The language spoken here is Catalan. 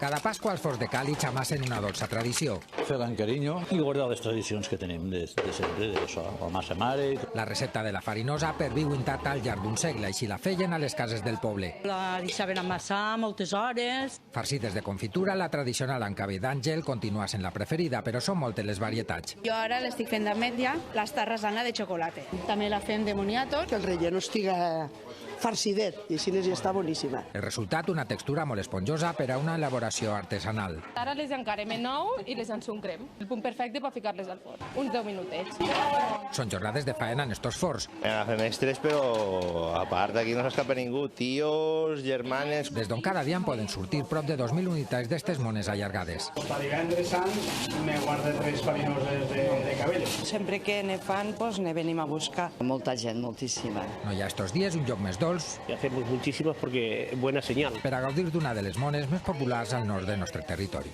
Cada Pasqua els forns de Càlig amassen una dolça tradició. Fer-la amb carinyo i guardar les tradicions que tenim de sempre, d'això, la massa mare. La recepta de la farinosa perviu intacta al llarg d'un segle, així la feien a les cases del poble. La deixaven amassar moltes hores. Farcides de confitura, la tradicional amb cabell d'àngel continua sent la preferida, però són moltes les varietats. Jo ara l'estic fent d'ametlla, la tarrasana de xocolata. També la fem de moniato. Que el relleno estiga farcidet i així ja està boníssima. El resultat, una textura molt esponjosa per a una elaboració artesanal. Ara les encarem en ou i les ensucrem. El punt perfecte per ficar-les al forn. Uns 10 minutets. Són jornades de faena en estos forns. Fem extres, però a part d'aquí no s'escapa ningú. Tios, germanes... Des d'on cada dia en poden sortir prop de 2.000 unitats d'estes mones allargades. Per divendres sant me guarda 3 farinoses de cabell. Sempre que ne fan, pues ne venim a buscar. Molta gent, moltíssima. No hi ha estos dies un lloc més dolç. Hacemos muchísimas porque es buena señal. Per a gaudir d'una de les mones més populars al nord del nostre territori.